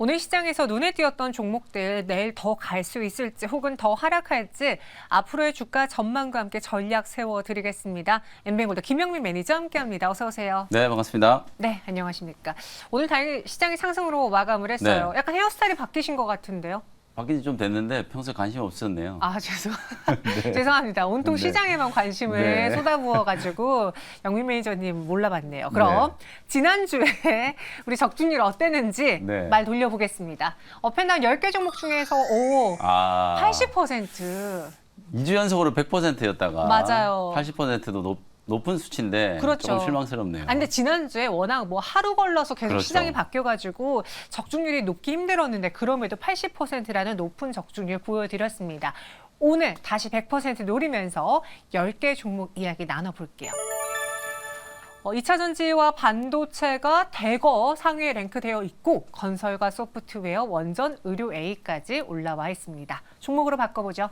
오늘 시장에서 눈에 띄었던 종목들 내일 더 갈 수 있을지 혹은 더 하락할지 앞으로의 주가 전망과 함께 전략 세워드리겠습니다. 엠뱅골드 김영민 매니저 함께합니다. 어서 오세요. 네, 반갑습니다. 네, 안녕하십니까. 오늘 다행히 시장이 상승으로 마감을 했어요. 네. 약간 헤어스타일이 바뀌신 것 같은데요. 바뀐 지 좀 됐는데 평소에 관심이 없었네요. 아, 죄송합니다. 온통 네. 시장에만 관심을 네. 쏟아부어가지고 영민 매니저님 몰라봤네요. 그럼 지난주에 우리 적중률 어땠는지 네. 말 돌려보겠습니다. 업앤다운 10개 종목 중에서 80%. 2주 연속으로 100%였다가 맞아요. 80%도 높은 수치인데 그렇죠. 조금 실망스럽네요. 아, 근데 지난주에 워낙 뭐 하루 걸러서 계속 그렇죠. 시장이 바뀌어가지고 적중률이 높기 힘들었는데 그럼에도 80%라는 높은 적중률 보여드렸습니다. 오늘 다시 100% 노리면서 10개 종목 이야기 나눠볼게요. 2차 전지와 반도체가 대거 상위에 랭크되어 있고 건설과 소프트웨어, 원전, 의료 A까지 올라와 있습니다. 종목으로 바꿔보죠.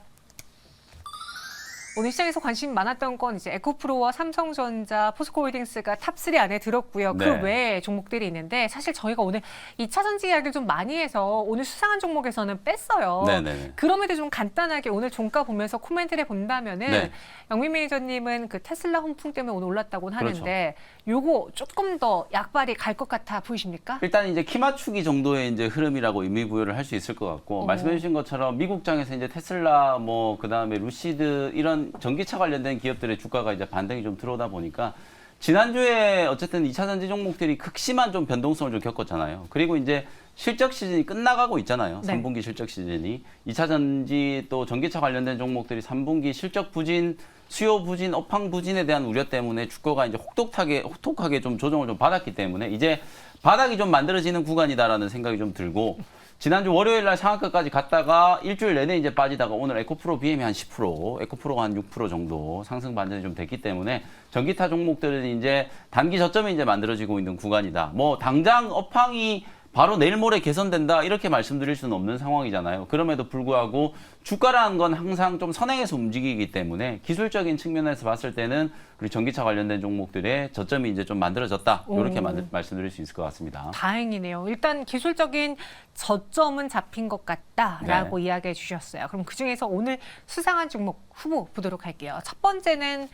오늘 시장에서 관심이 많았던 건 이제 에코프로와 삼성전자, 포스코홀딩스가 탑3 안에 들었고요. 네. 그 외에 종목들이 있는데 사실 저희가 오늘 2차 전지 이야기를 좀 많이 해서 오늘 수상한 종목에서는 뺐어요. 네네. 그럼에도 좀 간단하게 오늘 종가 보면서 코멘트를 본다면은 네. 영민 매니저님은 그 테슬라 훈풍 때문에 오늘 올랐다고는 그렇죠. 하는데 요거 조금 더 약발이 갈 것 같아 보이십니까? 일단 이제 키 맞추기 정도의 이제 흐름이라고 의미 부여를 할 수 있을 것 같고 말씀해 주신 것처럼 미국장에서 이제 테슬라 뭐 그다음에 루시드 이런 전기차 관련된 기업들의 주가가 이제 반등이 좀 들어오다 보니까 지난주에 어쨌든 2차 전지 종목들이 극심한 좀 변동성을 좀 겪었잖아요. 그리고 이제 실적 시즌이 끝나가고 있잖아요. 네. 3분기 실적 시즌이. 2차 전지 또 전기차 관련된 종목들이 3분기 실적 부진, 수요 부진, 업황 부진에 대한 우려 때문에 주가가 이제 혹독하게 좀 조정을 좀 받았기 때문에 이제 바닥이 좀 만들어지는 구간이다라는 생각이 좀 들고 지난주 월요일 날 상한가까지 갔다가 일주일 내내 이제 빠지다가 오늘 에코프로 BM이 한 10%, 에코프로가 한 6% 정도 상승 반전이 좀 됐기 때문에 전기타 종목들은 이제 단기 저점이 이제 만들어지고 있는 구간이다. 뭐 당장 업황이 바로 내일 모레 개선된다 이렇게 말씀드릴 수는 없는 상황이잖아요. 그럼에도 불구하고 주가라는 건 항상 좀 선행해서 움직이기 때문에 기술적인 측면에서 봤을 때는 우리 전기차 관련된 종목들의 저점이 이제 좀 만들어졌다. 이렇게 말씀드릴 수 있을 것 같습니다. 다행이네요. 일단 기술적인 저점은 잡힌 것 같다라고 이야기해 주셨어요. 그럼 그중에서 오늘 수상한 종목 후보 보도록 할게요. 첫 번째는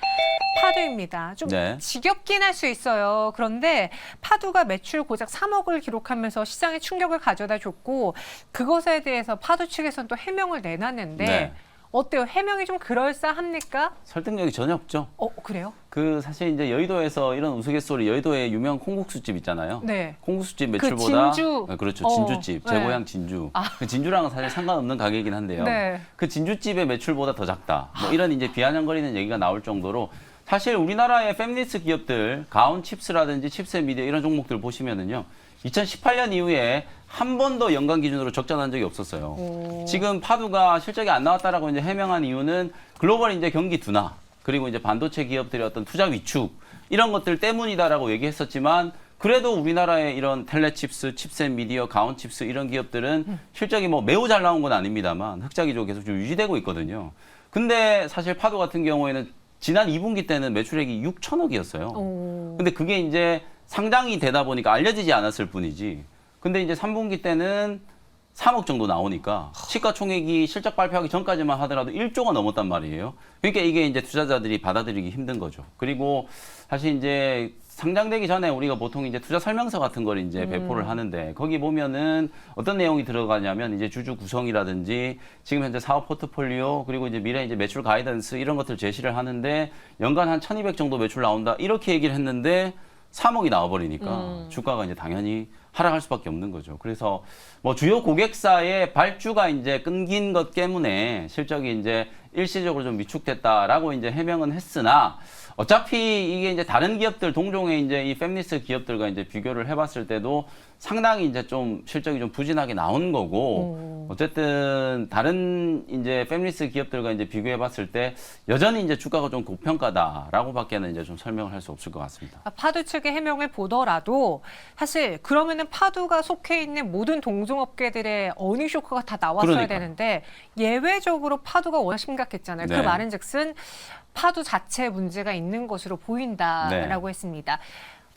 파두입니다. 좀 지겹긴 할 수 있어요. 그런데 파두가 매출 고작 3억을 기록하면서 시장에 충격을 가져다 줬고 그것에 대해서 파두 측에서는 또 해명을 내놨는데 어때요? 해명이 좀 그럴싸합니까? 설득력이 전혀 없죠. 그래요? 그 사실 이제 여의도에서 이런 우스갯소리 여의도에 유명 콩국수집 있잖아요. 네. 콩국수집 매출보다 진주. 그렇죠. 진주집. 제 고향 진주. 그 진주랑은 사실 상관없는 가게이긴 한데요. 그 진주집의 매출보다 더 작다. 뭐 이런 이제 비아냥거리는 얘기가 나올 정도로 사실 우리나라의 팹리스 기업들, 가온칩스라든지 칩셋 미디어 이런 종목들 보시면은요. 2018년 이후에 한 번도 연간 기준으로 적자 난 적이 없었어요. 지금 파두가 실적이 안 나왔다라고 이제 해명한 이유는 글로벌 이제 경기 둔화 그리고 이제 반도체 기업들의 어떤 투자 위축 이런 것들 때문이다라고 얘기했었지만 그래도 우리나라의 이런 텔레칩스, 칩셋 미디어, 가온칩스 이런 기업들은 실적이 뭐 매우 잘 나온 건 아닙니다만 흑자 기조 계속 좀 유지되고 있거든요. 근데 사실 파두 같은 경우에는 지난 2분기 때는 매출액이 6천억이었어요. 근데 그게 이제 상장이 되다 보니까 알려지지 않았을 뿐이지. 근데 이제 3분기 때는 3억 정도 나오니까 시가총액이 실적 발표하기 전까지만 하더라도 1조가 넘었단 말이에요. 그러니까 이게 이제 투자자들이 받아들이기 힘든 거죠. 그리고 사실 이제 상장되기 전에 우리가 보통 이제 투자 설명서 같은 걸 이제 배포를 하는데 거기 보면은 어떤 내용이 들어가냐면 이제 주주 구성이라든지 지금 현재 사업 포트폴리오 그리고 이제 미래 이제 매출 가이던스 이런 것들 제시를 하는데 연간 한 1,200 정도 매출 나온다 이렇게 얘기를 했는데 3억이 나와버리니까 주가가 이제 당연히 하락할 수밖에 없는 거죠. 그래서 뭐 주요 고객사의 발주가 이제 끊긴 것 때문에 실적이 이제 일시적으로 좀 위축됐다라고 이제 해명은 했으나 어차피 이게 이제 다른 기업들 동종의 이제 이 팹리스 기업들과 이제 비교를 해봤을 때도 상당히 이제 좀 실적이 좀 부진하게 나온 거고 어쨌든 다른 이제 팹리스 기업들과 이제 비교해봤을 때 여전히 이제 주가가 좀 고평가다라고밖에는 이제 좀 설명을 할 수 없을 것 같습니다. 파두 측의 해명을 보더라도 사실 그러면은 파두가 속해 있는 모든 동종업계들의 어닝 쇼크가 다 나왔어야 되는데 예외적으로 파두가 워낙 심각했잖아요. 그 말은즉슨 파두 자체에 문제가 있는 것으로 보인다라고 했습니다.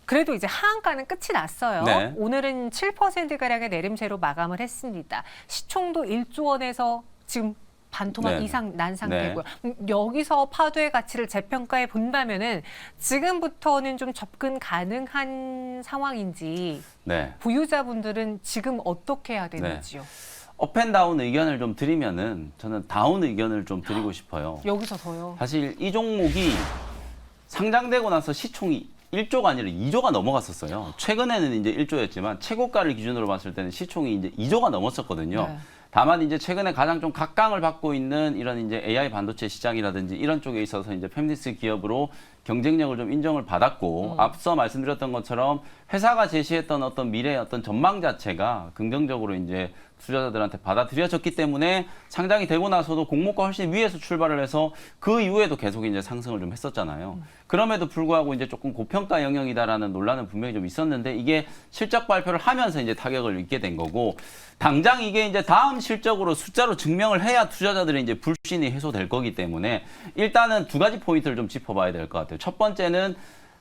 그래도 이제 하한가는 끝이 났어요. 네. 오늘은 7%가량의 내림세로 마감을 했습니다. 시총도 1조 원에서 지금 반토막 네. 이상 난 상태고요. 여기서 파도의 가치를 재평가해 본다면은 지금부터는 좀 접근 가능한 상황인지 네. 보유자분들은 지금 어떻게 해야 되는지요? 업앤다운 의견을 좀 드리면은 저는 다운 의견을 좀 드리고 싶어요. 여기서 더요. 사실 이 종목이 상장되고 나서 시총이 1조가 아니라 2조가 넘어갔었어요. 최근에는 이제 1조였지만 최고가를 기준으로 봤을 때는 시총이 이제 2조가 넘었었거든요. 네. 다만 이제 최근에 가장 좀 각광을 받고 있는 이런 이제 AI 반도체 시장이라든지 이런 쪽에 있어서 이제 팹리스 기업으로 경쟁력을 좀 인정을 받았고 앞서 말씀드렸던 것처럼 회사가 제시했던 어떤 미래의 어떤 전망 자체가 긍정적으로 이제 투자자들한테 받아들여졌기 때문에 상장이 되고 나서도 공모가 훨씬 위에서 출발을 해서 그 이후에도 계속 이제 상승을 좀 했었잖아요. 그럼에도 불구하고 이제 조금 고평가 영역이다라는 논란은 분명히 좀 있었는데 이게 실적 발표를 하면서 이제 타격을 입게 된 거고 당장 이게 이제 다음 실적으로 숫자로 증명을 해야 투자자들의 이제 불신이 해소될 거기 때문에 일단은 두 가지 포인트를 좀 짚어봐야 될 것 같아요. 첫 번째는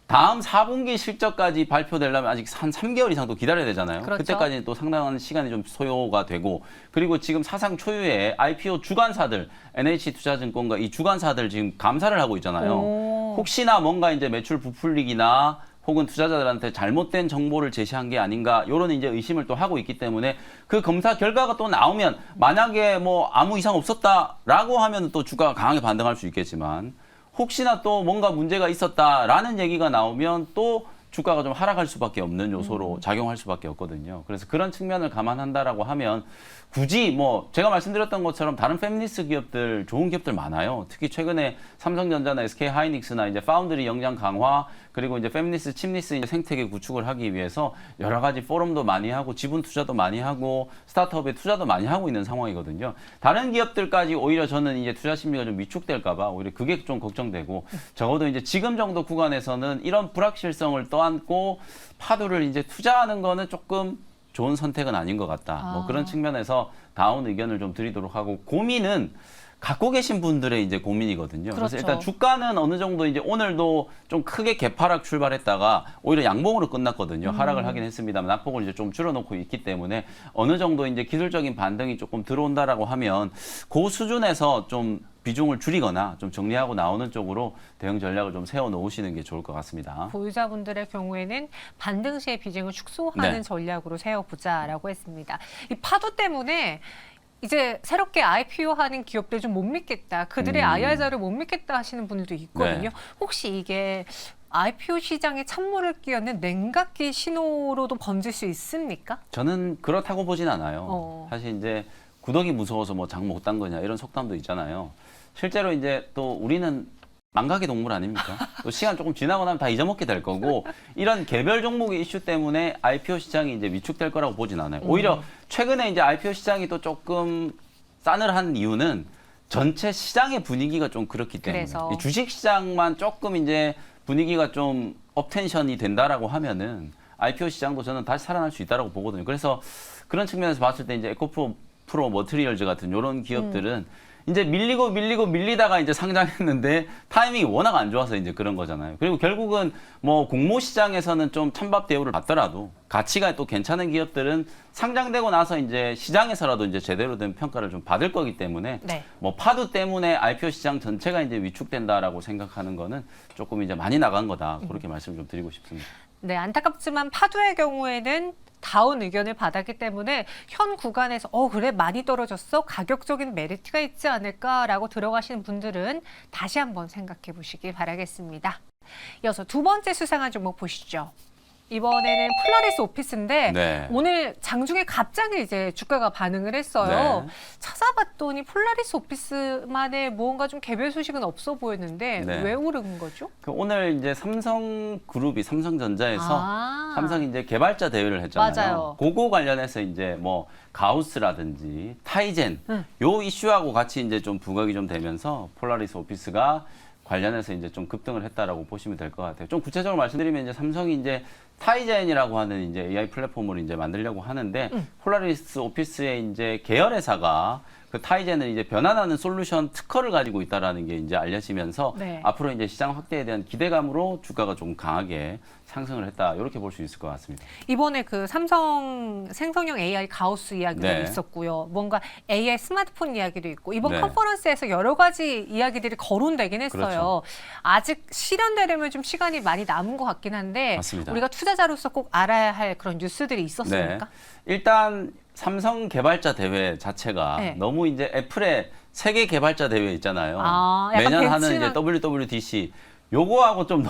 다음 4분기 실적까지 발표되려면 아직 한 3개월 이상 또 기다려야 되잖아요. 그렇죠. 그때까지는 또 상당한 시간이 좀 소요가 되고 그리고 지금 사상 초유의 IPO 주관사들 NH투자증권과 이 주관사들 지금 감사를 하고 있잖아요. 오. 혹시나 뭔가 이제 매출 부풀리기나 혹은 투자자들한테 잘못된 정보를 제시한 게 아닌가 이런 이제 의심을 또 하고 있기 때문에 그 검사 결과가 또 나오면 만약에 뭐 아무 이상 없었다라고 하면 또 주가가 강하게 반등할 수 있겠지만 혹시나 또 뭔가 문제가 있었다라는 얘기가 나오면 또 주가가 좀 하락할 수밖에 없는 요소로 작용할 수밖에 없거든요. 그래서 그런 측면을 감안한다라고 하면 굳이 뭐 제가 말씀드렸던 것처럼 다른 패밀리스 기업들 좋은 기업들 많아요. 특히 최근에 삼성전자나 SK하이닉스나 이제 파운드리 역량 강화 그리고 이제 패밀리스 칩리스 이제 생태계 구축을 하기 위해서 여러 가지 포럼도 많이 하고 지분 투자도 많이 하고 스타트업에 투자도 많이 하고 있는 상황이거든요. 다른 기업들까지 오히려 저는 이제 투자 심리가 좀 위축될까봐 오히려 그게 좀 걱정되고 적어도 이제 지금 정도 구간에서는 이런 불확실성을 떠안고 파도를 이제 투자하는 거는 조금 좋은 선택은 아닌 것 같다. 뭐 그런 측면에서 다운 의견을 좀 드리도록 하고 고민은 갖고 계신 분들의 이제 고민이거든요. 그렇죠. 그래서 일단 주가는 어느 정도 이제 오늘도 좀 크게 개파락 출발했다가 오히려 양봉으로 끝났거든요. 하락을 하긴 했습니다만 낙폭을 이제 좀 줄여놓고 있기 때문에 어느 정도 이제 기술적인 반등이 조금 들어온다라고 하면 그 수준에서 좀 비중을 줄이거나 좀 정리하고 나오는 쪽으로 대응 전략을 좀 세워 놓으시는 게 좋을 것 같습니다. 보유자분들의 경우에는 반등 시의 비중을 축소하는 네. 전략으로 세워보자라고 했습니다. 이 파도 때문에 이제 새롭게 IPO하는 기업들 좀 못 믿겠다. 그들의 IR자를 못 믿겠다 하시는 분들도 있거든요. 네. 혹시 이게 IPO 시장에 찬물을 끼얹는 냉각기 신호로도 번질 수 있습니까? 저는 그렇다고 보진 않아요. 어. 사실 이제 구더기 무서워서 뭐 장 못 단 거냐 이런 속담도 있잖아요. 실제로 이제 또 우리는 망각의 동물 아닙니까? 또 시간 조금 지나고 나면 다 잊어먹게 될 거고 이런 개별 종목의 이슈 때문에 IPO 시장이 이제 위축될 거라고 보진 않아요. 오히려 최근에 이제 IPO 시장이 또 조금 싸늘한 이유는 전체 시장의 분위기가 좀 그렇기 때문에 그래서. 이 주식 시장만 조금 이제 분위기가 좀 업텐션이 된다라고 하면은 IPO 시장도 저는 다시 살아날 수 있다라고 보거든요. 그래서 그런 측면에서 봤을 때 이제 에코프로 머티리얼즈 같은 이런 기업들은 이제 밀리다가 이제 상장했는데 타이밍이 워낙 안 좋아서 이제 그런 거잖아요. 그리고 결국은 뭐 공모 시장에서는 좀 찬밥 대우를 받더라도 가치가 또 괜찮은 기업들은 상장되고 나서 이제 시장에서라도 이제 제대로 된 평가를 좀 받을 거기 때문에 네. 뭐 파도 때문에 IPO 시장 전체가 이제 위축된다라고 생각하는 거는 조금 이제 많이 나간 거다. 그렇게 말씀 좀 드리고 싶습니다. 네, 안타깝지만 파도의 경우에는 다운 의견을 받았기 때문에 현 구간에서 그래 많이 떨어졌어 가격적인 메리트가 있지 않을까라고 들어가시는 분들은 다시 한번 생각해 보시기 바라겠습니다. 이어서 두 번째 수상한 종목 보시죠. 이번에는 폴라리스 오피스인데 네. 오늘 장중에 갑자기 이제 주가가 반응을 했어요. 네. 찾아봤더니 폴라리스 오피스만의 무언가 좀 개별 소식은 없어 보였는데 네. 왜 오른 거죠? 그 오늘 이제 삼성그룹이 삼성전자에서 삼성이 이제 개발자 대회를 했잖아요. 맞아요. 그거 관련해서 이제 뭐 가우스라든지 타이젠 요 이슈하고 같이 이제 좀 부각이 좀 되면서 폴라리스 오피스가 관련해서 이제 좀 급등을 했다라고 보시면 될 것 같아요. 좀 구체적으로 말씀드리면 이제 삼성이 이제 타이젠이라고 하는 이제 AI 플랫폼을 이제 만들려고 하는데 폴라리스 오피스의 이제 계열회사가 그 타이젠을 이제 변환하는 솔루션 특허를 가지고 있다라는 게 이제 알려지면서 네. 앞으로 이제 시장 확대에 대한 기대감으로 주가가 좀 강하게 상승을 했다. 이렇게 볼 수 있을 것 같습니다. 이번에 그 삼성 생성형 AI 가우스 이야기도 네. 있었고요. 뭔가 AI 스마트폰 이야기도 있고 이번 네. 컨퍼런스에서 여러 가지 이야기들이 거론되긴 했어요. 그렇죠. 아직 실현되려면 좀 시간이 많이 남은 것 같긴 한데 맞습니다. 우리가 투자자로서 꼭 알아야 할 그런 뉴스들이 있었습니까? 네. 일단 삼성 개발자 대회 자체가 네. 너무 이제 애플의 세계 개발자 대회 있잖아요. 아, 약간 매년 하는 이제 벤치만- WWDC 요거하고 좀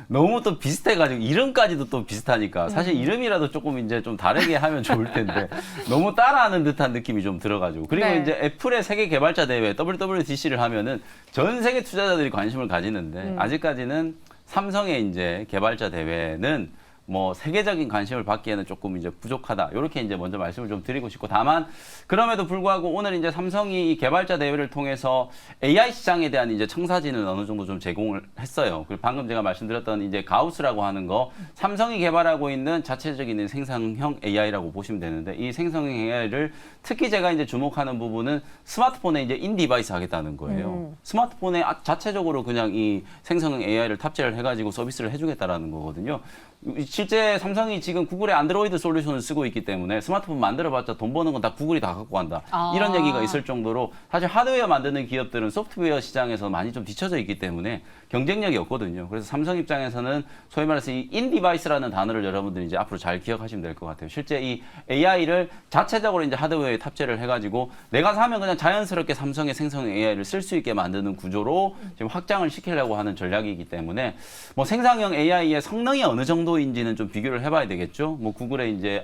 너무 또 비슷해가지고 이름까지도 또 비슷하니까 사실 이름이라도 조금 이제 좀 다르게 하면 좋을 텐데 너무 따라하는 듯한 느낌이 좀 들어가지고 그리고 네. 이제 애플의 세계 개발자 대회 WWDC를 하면은 전 세계 투자자들이 관심을 가지는데 아직까지는 삼성의 이제 개발자 대회는 뭐 세계적인 관심을 받기에는 조금 이제 부족하다. 이렇게 이제 먼저 말씀을 좀 드리고 싶고 다만 그럼에도 불구하고 오늘 이제 삼성이 이 개발자 대회를 통해서 AI 시장에 대한 이제 청사진을 어느 정도 좀 제공을 했어요. 그리고 방금 제가 말씀드렸던 이제 가우스라고 하는 거 삼성이 개발하고 있는 자체적인 생성형 AI라고 보시면 되는데 이 생성형 AI를 특히 제가 이제 주목하는 부분은 스마트폰에 이제 인 디바이스 하겠다는 거예요. 스마트폰에 자체적으로 그냥 이 생성형 AI를 탑재를 해가지고 서비스를 해주겠다라는 거거든요. 실제 삼성이 지금 구글의 안드로이드 솔루션을 쓰고 있기 때문에 스마트폰 만들어봤자 돈 버는 건 다 구글이 다 갖고 간다. 아. 이런 얘기가 있을 정도로 사실 하드웨어 만드는 기업들은 소프트웨어 시장에서 많이 좀 뒤쳐져 있기 때문에 경쟁력이 없거든요. 그래서 삼성 입장에서는 소위 말해서 이 인디바이스라는 단어를 여러분들이 이제 앞으로 잘 기억하시면 될 것 같아요. 실제 이 AI를 자체적으로 이제 하드웨어에 탑재를 해가지고 내가 사면 그냥 자연스럽게 삼성의 생성 AI를 쓸 수 있게 만드는 구조로 지금 확장을 시키려고 하는 전략이기 때문에 뭐 생성형 AI의 성능이 어느 정도인지는 좀 비교를 해봐야 되겠죠. 뭐 구글의 이제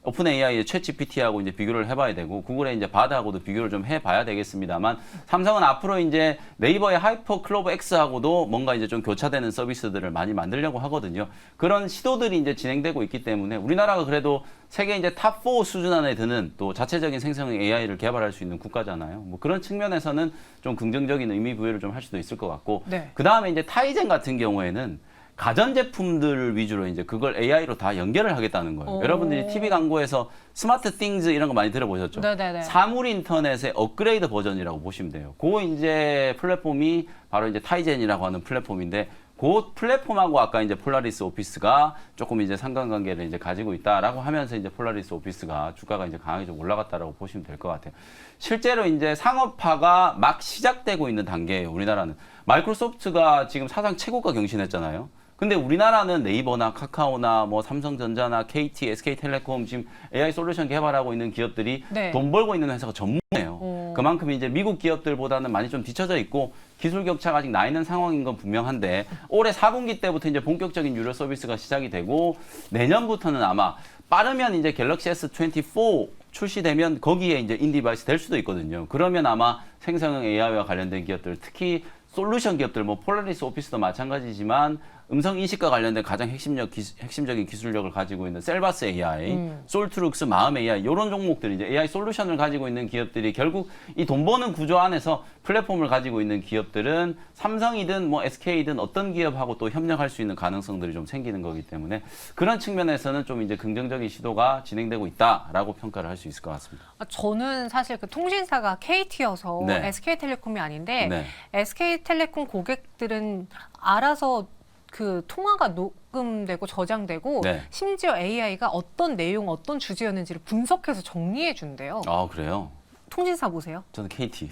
오픈 AI의 챗 GPT하고 이제 비교를 해봐야 되고 구글의 이제 바드하고도 비교를 좀 해봐야 되겠습니다만 삼성은 앞으로 이제 네이버의 하이퍼 클로버 X하고도 뭔가 이제 좀 교차되는 서비스들을 많이 만들려고 하거든요. 그런 시도들이 이제 진행되고 있기 때문에 우리나라가 그래도 세계 이제 탑4 수준 안에 드는 또 자체적인 생성형 AI를 개발할 수 있는 국가잖아요. 뭐 그런 측면에서는 좀 긍정적인 의미 부여를 좀 할 수도 있을 것 같고 네. 그 다음에 이제 타이젠 같은 경우에는 가전제품들 위주로 이제 그걸 AI로 다 연결을 하겠다는 거예요. 오. 여러분들이 TV 광고에서 스마트 띵즈 이런 거 많이 들어보셨죠? 네네네. 사물 인터넷의 업그레이드 버전이라고 보시면 돼요. 그 이제 플랫폼이 바로 이제 타이젠이라고 하는 플랫폼인데 그 플랫폼하고 아까 이제 폴라리스 오피스가 조금 이제 상관관계를 이제 가지고 있다라고 하면서 이제 폴라리스 오피스가 주가가 이제 강하게 좀 올라갔다라고 보시면 될 것 같아요. 실제로 이제 상업화가 막 시작되고 있는 단계예요. 우리나라는 마이크로소프트가 지금 사상 최고가 경신했잖아요. 근데 우리나라는 네이버나 카카오나 뭐 삼성전자나 KT, SK텔레콤 지금 AI 솔루션 개발하고 있는 기업들이 네. 돈 벌고 있는 회사가 전무해요. 그만큼 이제 미국 기업들보다는 많이 좀 뒤쳐져 있고 기술 격차가 아직 나 있는 상황인 건 분명한데 올해 4분기 때부터 이제 본격적인 유료 서비스가 시작이 되고 내년부터는 아마 빠르면 이제 갤럭시 S24 출시되면 거기에 이제 인디바이스 될 수도 있거든요. 그러면 아마 생성형 AI와 관련된 기업들 특히 솔루션 기업들 뭐 폴라리스 오피스도 마찬가지지만 음성 인식과 관련된 가장 핵심적인 기술력을 가지고 있는 셀바스 AI, 솔트룩스, 마음 AI 이런 종목들이 이제 AI 솔루션을 가지고 있는 기업들이 결국 이 돈 버는 구조 안에서 플랫폼을 가지고 있는 기업들은 삼성이든 뭐 SK든 어떤 기업하고 또 협력할 수 있는 가능성들이 좀 생기는 거기 때문에 그런 측면에서는 좀 이제 긍정적인 시도가 진행되고 있다라고 평가를 할 수 있을 것 같습니다. 저는 사실 그 통신사가 KT여서 네. SK텔레콤이 아닌데 네. SK텔레콤 고객들은 알아서 그 통화가 녹음되고 저장되고 네. 심지어 AI가 어떤 내용, 어떤 주제였는지를 분석해서 정리해 준대요. 아 그래요? 통신사 보세요. 저는 KT.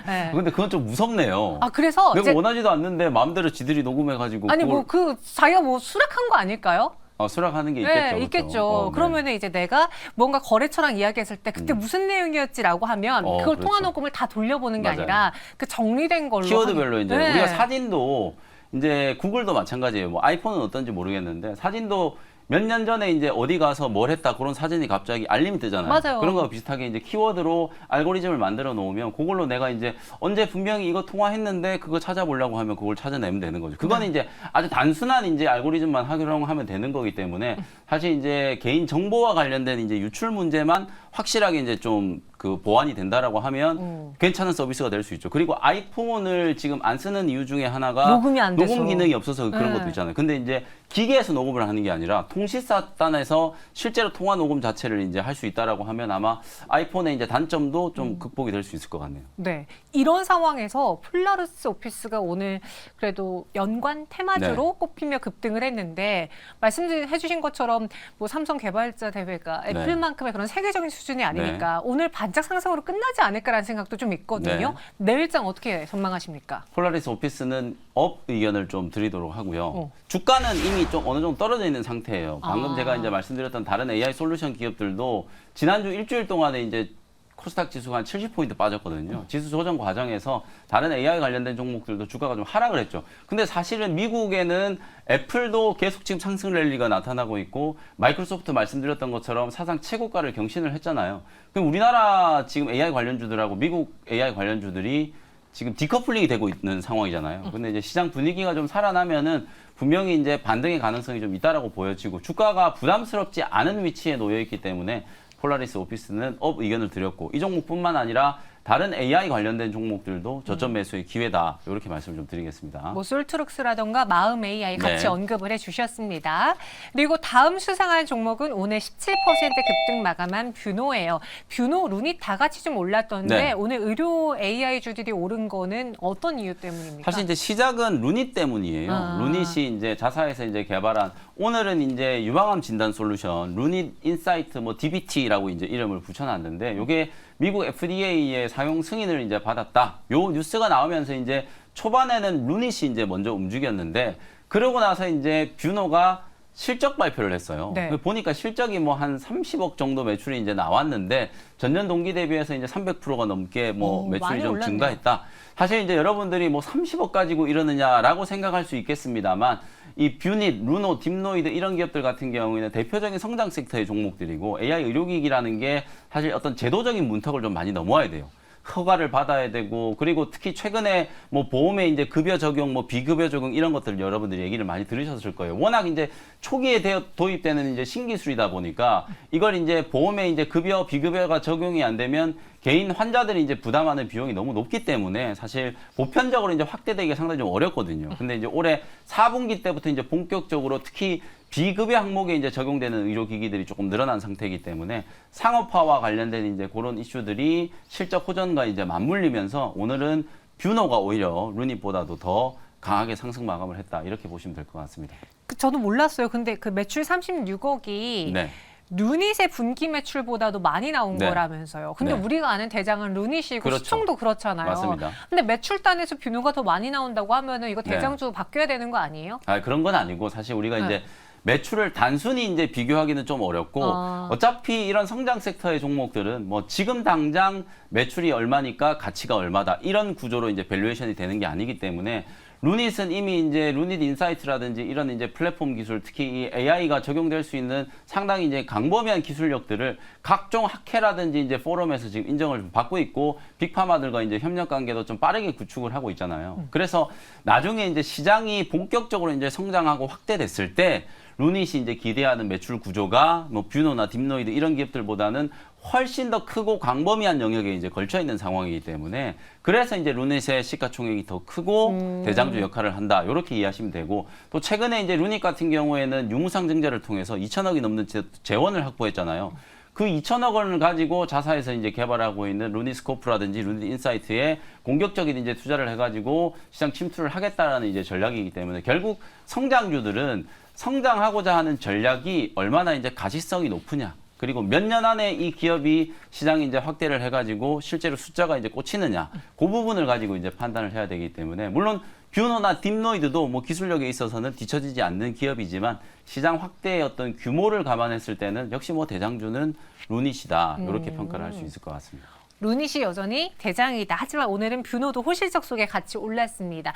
네. 근데 그건 좀 무섭네요. 아 그래서 내가 이제 원하지도 않는데 마음대로 지들이 녹음해가지고 아니 그걸 뭐 그 자기가 뭐 수락한 거 아닐까요? 수락하는 게 네, 있겠죠. 있겠죠. 그렇죠. 네. 그러면은 이제 내가 뭔가 거래처랑 이야기했을 때 그때 무슨 내용이었지라고 하면 그걸 그렇죠. 통화 녹음을 다 돌려보는 게 맞아요. 아니라 그 정리된 걸로 키워드별로 이제 네. 우리가 사진도 이제 구글도 마찬가지예요. 뭐 아이폰은 어떤지 모르겠는데 사진도 몇 년 전에 이제 어디 가서 뭘 했다 그런 사진이 갑자기 알림이 뜨잖아요. 맞아요. 그런 거와 비슷하게 이제 키워드로 알고리즘을 만들어 놓으면 그걸로 내가 이제 언제 분명히 이거 통화했는데 그거 찾아보려고 하면 그걸 찾아내면 되는 거죠. 그거는 이제 아주 단순한 이제 알고리즘만 활용하면 되는 거기 때문에 사실 이제 개인 정보와 관련된 이제 유출 문제만 확실하게 이제 좀 그 보완이 된다라고 하면 괜찮은 서비스가 될 수 있죠. 그리고 아이폰을 지금 안 쓰는 이유 중에 하나가 녹음이 안 돼서. 녹음 기능이 없어서 그런 네. 것도 있잖아요. 근데 이제 기계에서 녹음을 하는 게 아니라 통신사단에서 실제로 통화 녹음 자체를 이제 할 수 있다라고 하면 아마 아이폰의 이제 단점도 좀 극복이 될 수 있을 것 같네요. 네, 이런 상황에서 폴라리스 오피스가 오늘 그래도 연관 테마주로 꼽히며 급등을 했는데 말씀해주신 것처럼 뭐 삼성 개발자 대회가 네. 애플만큼의 그런 세계적인 수준이 아니니까 오늘 반짝 상승으로 끝나지 않을까라는 생각도 좀 있거든요. 네. 내일장 어떻게 전망하십니까? 폴라리스 오피스는 업 의견을 좀 드리도록 하고요. 주가는 이미 좀 어느 정도 떨어져 있는 상태예요. 방금 제가 이제 말씀드렸던 다른 AI 솔루션 기업들도 지난주 일주일 동안에 이제 코스닥 지수가 한 70포인트 빠졌거든요. 지수 조정 과정에서 다른 AI 관련된 종목들도 주가가 좀 하락을 했죠. 근데 사실은 미국에는 애플도 계속 지금 상승 랠리가 나타나고 있고 마이크로소프트 말씀드렸던 것처럼 사상 최고가를 경신을 했잖아요. 그럼 우리나라 지금 AI 관련주들하고 미국 AI 관련주들이 지금 디커플링이 되고 있는 상황이잖아요. 근데 이제 시장 분위기가 좀 살아나면은 분명히 이제 반등의 가능성이 좀 있다라고 보여지고 주가가 부담스럽지 않은 위치에 놓여 있기 때문에 폴라리스 오피스는 업 의견을 드렸고 이 종목뿐만 아니라 다른 AI 관련된 종목들도 저점 매수의 기회다. 이렇게 말씀을 좀 드리겠습니다. 뭐 솔트룩스라던가 마음 AI 같이 네. 언급을 해주셨습니다. 그리고 다음 수상한 종목은 오늘 17% 급등 마감한 뷰노예요. 뷰노, 루닛 다 같이 좀 올랐던데 네. 오늘 의료 AI 주들이 오른 거는 어떤 이유 때문입니까? 사실 이제 시작은 루닛 때문이에요. 아. 루닛이 이제 자사에서 이제 개발한 오늘은 이제 유방암 진단 솔루션 루닛 인사이트 뭐 DBT라고 이제 이름을 붙여놨는데 이게 미국 FDA의 사용 승인을 이제 받았다. 요 뉴스가 나오면서 이제 초반에는 루닛이 이제 먼저 움직였는데 그러고 나서 이제 뷰노가 실적 발표를 했어요. 네. 보니까 실적이 뭐 한 30억 정도 매출이 이제 나왔는데 전년 동기 대비해서 이제 300%가 넘게 뭐 오, 매출이 많이 좀 올랐네요. 증가했다. 사실 이제 여러분들이 뭐 30억 가지고 이러느냐라고 생각할 수 있겠습니다만 이 뷰닛, 루노, 딥노이드 이런 기업들 같은 경우에는 대표적인 성장 섹터의 종목들이고 AI 의료기기라는 게 사실 어떤 제도적인 문턱을 좀 많이 넘어야 돼요. 허가를 받아야 되고 그리고 특히 최근에 뭐 보험에 이제 급여 적용, 뭐 비급여 적용 이런 것들 여러분들이 얘기를 많이 들으셨을 거예요. 워낙 이제 초기에 도입되는 이제 신기술이다 보니까 이걸 이제 보험에 이제 급여, 비급여가 적용이 안 되면 개인 환자들이 이제 부담하는 비용이 너무 높기 때문에 사실 보편적으로 이제 확대되기가 상당히 좀 어렵거든요. 근데 이제 올해 4분기 때부터 이제 본격적으로 특히 비급여 항목에 이제 적용되는 의료기기들이 조금 늘어난 상태이기 때문에 상업화와 관련된 이제 그런 이슈들이 실적 호전과 이제 맞물리면서 오늘은 뷰노가 오히려 루닛보다도 더 강하게 상승 마감을 했다. 이렇게 보시면 될 것 같습니다. 저도 몰랐어요. 근데 그 매출 36억이 네. 루닛의 분기 매출보다도 많이 나온 네. 거라면서요. 근데 네. 우리가 아는 대장은 루닛이고 그렇죠. 수총도 그렇잖아요. 맞습니다. 근데 매출단에서 뷰노가 더 많이 나온다고 하면은 이거 네. 대장주 바뀌어야 되는 거 아니에요? 아, 그런 건 아니고 사실 우리가 네. 이제 매출을 단순히 이제 비교하기는 좀 어렵고 어차피 이런 성장 섹터의 종목들은 뭐 지금 당장 매출이 얼마니까 가치가 얼마다 이런 구조로 이제 밸류에이션이 되는 게 아니기 때문에 루닛은 이미 이제 루닛 인사이트라든지 이런 이제 플랫폼 기술 특히 이 AI가 적용될 수 있는 상당히 이제 광범위한 기술력들을 각종 학회라든지 이제 포럼에서 지금 인정을 좀 받고 있고 빅파마들과 이제 협력 관계도 좀 빠르게 구축을 하고 있잖아요. 그래서 나중에 이제 시장이 본격적으로 이제 성장하고 확대됐을 때 루닛이 이제 기대하는 매출 구조가 뭐 뷰노나 딥노이드 이런 기업들보다는 훨씬 더 크고 광범위한 영역에 이제 걸쳐 있는 상황이기 때문에 그래서 이제 루닛의 시가총액이 더 크고 대장주 역할을 한다. 이렇게 이해하시면 되고 또 최근에 이제 루닛 같은 경우에는 유무상 증자를 통해서 2천억이 넘는 재원을 확보했잖아요. 그 2천억 원을 가지고 자사에서 이제 개발하고 있는 루닛스코프라든지 루닛 인사이트에 공격적인 이제 투자를 해가지고 시장 침투를 하겠다라는 이제 전략이기 때문에 결국 성장주들은 성장하고자 하는 전략이 얼마나 이제 가시성이 높으냐. 그리고 몇 년 안에 이 기업이 시장이 이제 확대를 해가지고 실제로 숫자가 이제 꽂히느냐. 그 부분을 가지고 이제 판단을 해야 되기 때문에 물론 뷰노나 딥노이드도 뭐 기술력에 있어서는 뒤처지지 않는 기업이지만 시장 확대의 어떤 규모를 감안했을 때는 역시 뭐 대장주는 루닛이다. 이렇게 평가를 할 수 있을 것 같습니다. 루닛이 여전히 대장이다. 하지만 오늘은 뷰노도 호실적 속에 같이 올랐습니다.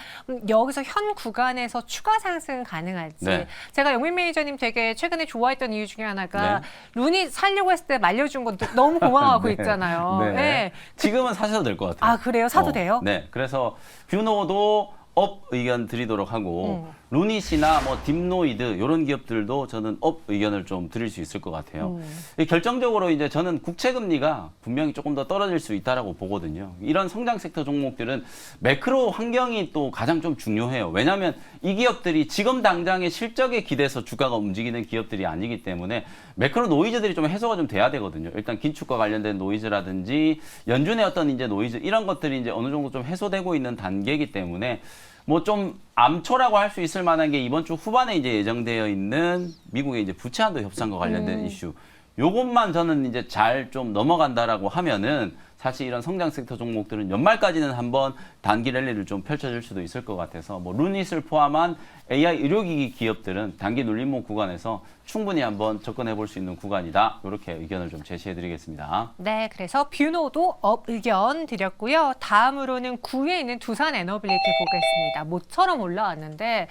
여기서 현 구간에서 추가 상승 가능할지. 네. 제가 영민 매니저님 되게 최근에 좋아했던 이유 중에 하나가 네. 루닛 살려고 했을 때 말려준 건 너무 고마워하고 네. 있잖아요. 네. 네. 지금은 사셔도 될 것 같아요. 아, 그래요? 사도 돼요? 네. 그래서 뷰노도 업 의견 드리도록 하고 루닛이나 뭐 딥노이드 이런 기업들도 저는 업 의견을 좀 드릴 수 있을 것 같아요. 결정적으로 이제 저는 국채 금리가 분명히 조금 더 떨어질 수 있다라고 보거든요. 이런 성장 섹터 종목들은 매크로 환경이 또 가장 좀 중요해요. 왜냐하면 이 기업들이 지금 당장의 실적에 기대서 주가가 움직이는 기업들이 아니기 때문에 매크로 노이즈들이 좀 해소가 좀 돼야 되거든요. 일단 긴축과 관련된 노이즈라든지 연준의 어떤 이제 노이즈 이런 것들이 이제 어느 정도 좀 해소되고 있는 단계이기 때문에 뭐 좀 암초라고 할 수 있을 만한 게 이번 주 후반에 이제 예정되어 있는 미국의 이제 부채 한도 협상과 관련된 이슈. 요것만 저는 이제 잘 좀 넘어간다라고 하면은 사실 이런 성장 섹터 종목들은 연말까지는 한번 단기 랠리를 좀 펼쳐질 수도 있을 것 같아서 뭐 루닛을 포함한 AI 의료기기 기업들은 단기 눌림목 구간에서 충분히 한번 접근해 볼 수 있는 구간이다. 이렇게 의견을 좀 제시해 드리겠습니다. 네, 그래서 뷰노도 업 의견 드렸고요. 다음으로는 9위에 있는 두산 에너빌리티 보겠습니다. 모처럼 올라왔는데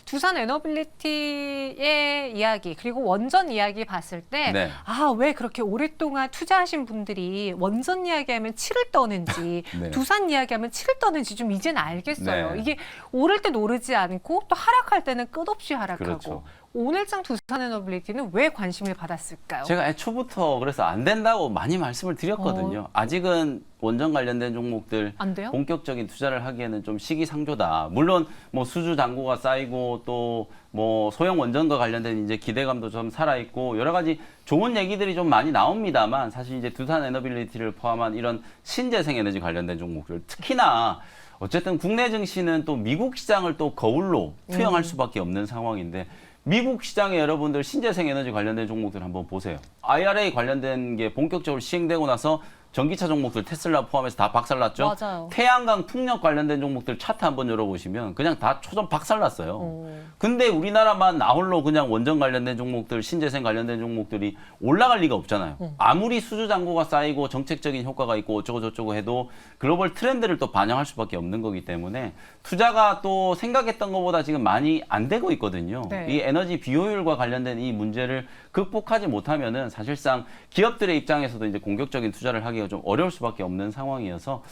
두산 에너빌리티의 이야기 그리고 원전 이야기 봤을 때 네. 아, 왜 그렇게 오랫동안 투자하신 분들이 원전 이야기하면 치를 떠는지 네. 두산 이야기하면 치를 떠는지 좀 이제는 알겠어요. 네. 이게 오를 땐 오르지 않고 또 하락할 때는 끝없이 하락하고 그렇죠. 오늘장 두산 에너빌리티는 왜 관심을 받았을까요? 제가 애초부터 그래서 안 된다고 많이 말씀을 드렸거든요. 아직은 원전 관련된 종목들 안 돼요? 본격적인 투자를 하기에는 좀 시기상조다. 물론 뭐 수주 잔고가 쌓이고 또 뭐 소형 원전과 관련된 이제 기대감도 좀 살아 있고 여러 가지 좋은 얘기들이 좀 많이 나옵니다만 사실 이제 두산 에너빌리티를 포함한 이런 신재생 에너지 관련된 종목들 특히나 어쨌든 국내 증시는 또 미국 시장을 또 거울로 투영할 수밖에 없는 상황인데 미국 시장에 여러분들 신재생 에너지 관련된 종목들 한번 보세요. IRA 관련된 게 본격적으로 시행되고 나서 전기차 종목들 테슬라 포함해서 다 박살났죠. 맞아요. 태양광 풍력 관련된 종목들 차트 한번 열어보시면 그냥 다 초점 박살났어요. 근데 우리나라만 나홀로 그냥 원전 관련된 종목들, 신재생 관련된 종목들이 올라갈 리가 없잖아요. 아무리 수주 잔고가 쌓이고 정책적인 효과가 있고 어쩌고 저쩌고 해도 글로벌 트렌드를 또 반영할 수밖에 없는 거기 때문에 투자가 또 생각했던 것보다 지금 많이 안 되고 있거든요. 네. 이 에너지 비효율과 관련된 이 문제를 극복하지 못하면은 사실상 기업들의 입장에서도 이제 공격적인 투자를 하기가 좀 어려울 수밖에 없는 상황이어서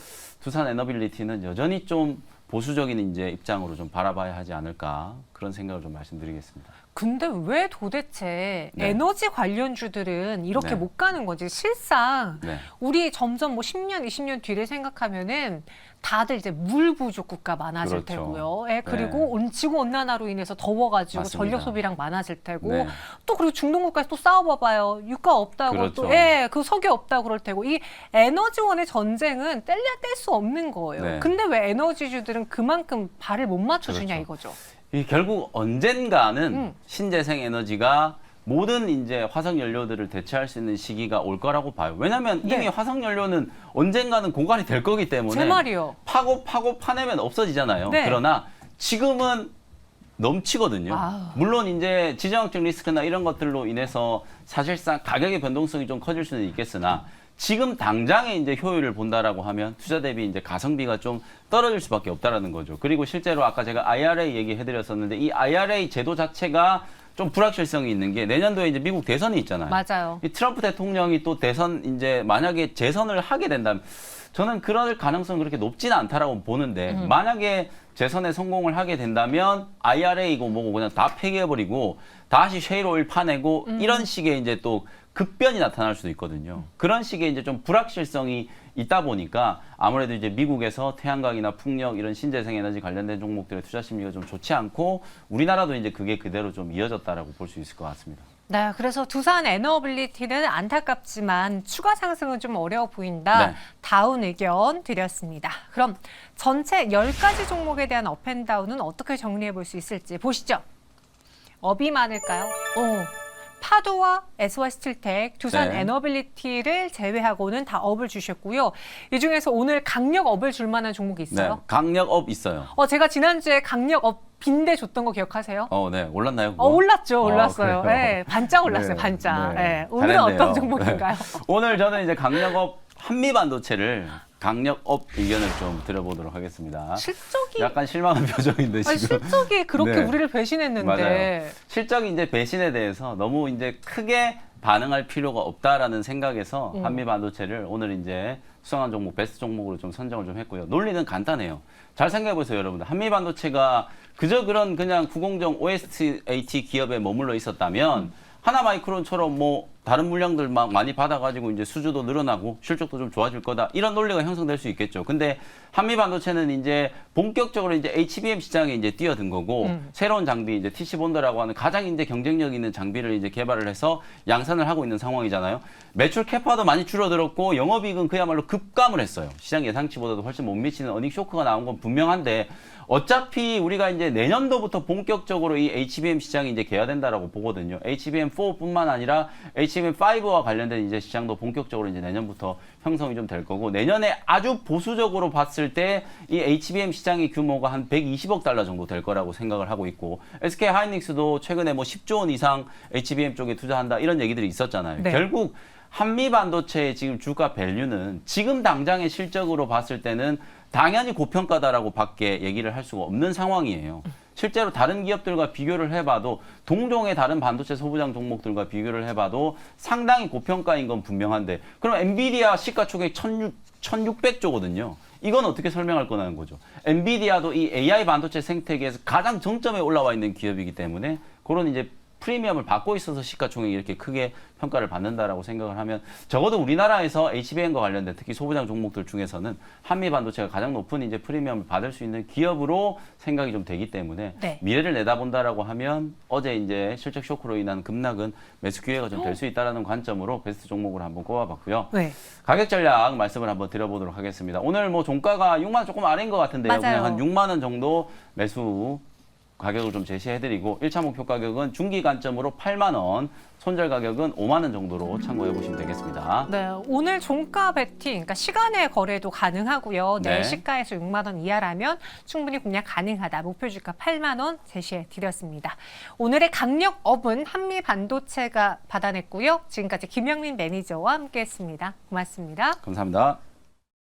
두산 에너빌리티는 여전히 좀 보수적인 이제 입장으로 좀 바라봐야 하지 않을까 그런 생각을 좀 말씀드리겠습니다. 근데 왜 도대체 네. 에너지 관련주들은 이렇게 네. 못 가는 거지? 실상 네. 우리 점점 뭐 10년, 20년 뒤를 생각하면은 다들 이제 물 부족 국가 많아질 그렇죠. 테고요. 예, 그리고 지구 온난화로 인해서 더워가지고 맞습니다. 전력 소비량 많아질 테고 네. 또 그리고 중동 국가에서 또 싸워봐봐요. 유가 없다고 그렇죠. 또 그 석유 없다고 그럴 테고 이 에너지원의 전쟁은 뗄래야 뗄 수 없는 거예요. 네. 근데 왜 에너지주들은 그만큼 발을 못 맞춰주냐 그렇죠. 이거죠. 이 결국 언젠가는 신재생 에너지가 모든 이제 화석 연료들을 대체할 수 있는 시기가 올 거라고 봐요. 왜냐하면 네. 이미 화석 연료는 언젠가는 고갈이 될 거기 때문에 제 말이요. 파고 파내면 없어지잖아요. 네. 그러나 지금은 넘치거든요. 아우. 물론 이제 지정학적 리스크나 이런 것들로 인해서 사실상 가격의 변동성이 좀 커질 수는 있겠으나 지금 당장에 이제 효율을 본다라고 하면 투자 대비 이제 가성비가 좀 떨어질 수밖에 없다라는 거죠. 그리고 실제로 아까 제가 IRA 얘기해드렸었는데 이 IRA 제도 자체가 좀 불확실성이 있는 게 내년도에 이제 미국 대선이 있잖아요. 맞아요. 이 트럼프 대통령이 또 대선 이제 만약에 재선을 하게 된다면 저는 그럴 가능성이 그렇게 높지는 않다라고 보는데 만약에 재선에 성공을 하게 된다면 IRA고 뭐고 그냥 다 폐기해버리고 다시 셰일 오일 파내고 이런 식의 이제 또 급변이 나타날 수도 있거든요. 그런 식의 이제 좀 불확실성이 있다 보니까 아무래도 이제 미국에서 태양광이나 풍력 이런 신재생 에너지 관련된 종목들의 투자 심리가 좀 좋지 않고 우리나라도 이제 그게 그대로 좀 이어졌다라고 볼 수 있을 것 같습니다. 네, 그래서 두산 에너빌리티는 안타깝지만 추가 상승은 좀 어려워 보인다. 네. 다운 의견 드렸습니다. 그럼 전체 10가지 종목에 대한 업앤다운은 어떻게 정리해 볼 수 있을지 보시죠. 업이 많을까요? 파도와 SY스틸텍, 두산 네. 에너빌리티를 제외하고는 다 업을 주셨고요. 이 중에서 오늘 강력 업을 줄 만한 종목이 네, 있어요? 강력업 있어요. 제가 지난주에 강력 업 빈대 줬던 거 기억하세요? 네, 올랐나요? 그거? 올랐죠, 올랐어요. 그래요? 네, 반짝 올랐어요, 네, 반짝. 네. 네. 오늘은 잘했네요. 어떤 종목인가요? 네. 오늘 저는 이제 강력업 한미반도체를 강력업 의견을 좀 드려보도록 하겠습니다. 실적이 약간 실망한 표정인데 지금. 아니, 실적이 그렇게 네. 우리를 배신했는데. 맞아요. 실적이 이제 배신에 대해서 너무 이제 크게 반응할 필요가 없다라는 생각에서 한미반도체를 오늘 이제 수상한 종목 베스트 종목으로 좀 선정을 좀 했고요. 논리는 간단해요. 잘 생각해 보세요, 여러분들. 한미반도체가 그저 그런 그냥 구공정 OSAT 기업에 머물러 있었다면 하나마이크론처럼 뭐 다른 물량들 막 많이 받아가지고 이제 수주도 늘어나고 실적도 좀 좋아질 거다. 이런 논리가 형성될 수 있겠죠. 근데 한미반도체는 이제 본격적으로 이제 HBM 시장에 이제 뛰어든 거고 새로운 장비 이제 TC본드라고 하는 가장 이제 경쟁력 있는 장비를 이제 개발을 해서 양산을 하고 있는 상황이잖아요. 매출 캐파도 많이 줄어들었고 영업이익은 그야말로 급감을 했어요. 시장 예상치보다도 훨씬 못 미치는 어닝 쇼크가 나온 건 분명한데 어차피 우리가 이제 내년도부터 본격적으로 이 HBM 시장이 이제 개화된다라고 보거든요. HBM4뿐만 아니라 HBM5와 관련된 이제 시장도 본격적으로 이제 내년부터 형성이 좀 될 거고 내년에 아주 보수적으로 봤을 때 이 HBM 시장의 규모가 한 120억 달러 정도 될 거라고 생각을 하고 있고 SK 하이닉스도 최근에 뭐 10조 원 이상 HBM 쪽에 투자한다 이런 얘기들이 있었잖아요. 네. 결국 한미 반도체의 지금 주가 밸류는 지금 당장의 실적으로 봤을 때는 당연히 고평가다라고 밖에 얘기를 할 수가 없는 상황이에요. 실제로 다른 기업들과 비교를 해봐도 동종의 다른 반도체 소부장 종목들과 비교를 해봐도 상당히 고평가인 건 분명한데 그럼 엔비디아 시가총액 1600조거든요. 이건 어떻게 설명할 거라는 거죠. 엔비디아도 이 AI 반도체 생태계에서 가장 정점에 올라와 있는 기업이기 때문에 그런 이제 프리미엄을 받고 있어서 시가총액이 이렇게 크게 평가를 받는다라고 생각을 하면 적어도 우리나라에서 HBM과 관련된 특히 소부장 종목들 중에서는 한미 반도체가 가장 높은 이제 프리미엄을 받을 수 있는 기업으로 생각이 좀 되기 때문에 네. 미래를 내다본다라고 하면 어제 이제 실적 쇼크로 인한 급락은 매수 기회가 좀 될 수 있다라는 관점으로 베스트 종목을 한번 꼽아봤고요. 네. 가격 전략 말씀을 한번 드려보도록 하겠습니다. 오늘 뭐 종가가 6만 원 조금 아래인 것 같은데요. 맞아요. 그냥 한 6만 원 정도 매수 가격을 좀 제시해드리고 1차 목표 가격은 중기 관점으로 8만 원, 손절 가격은 5만 원 정도로 참고해 보시면 되겠습니다. 네, 오늘 종가 베팅, 그러니까 시간의 거래도 가능하고요. 네. 네, 시가에서 6만 원 이하라면 충분히 공략 가능하다. 목표 주가 8만 원 제시해 드렸습니다. 오늘의 강력 업은 한미 반도체가 받아냈고요. 지금까지 김영민 매니저와 함께했습니다. 고맙습니다. 감사합니다.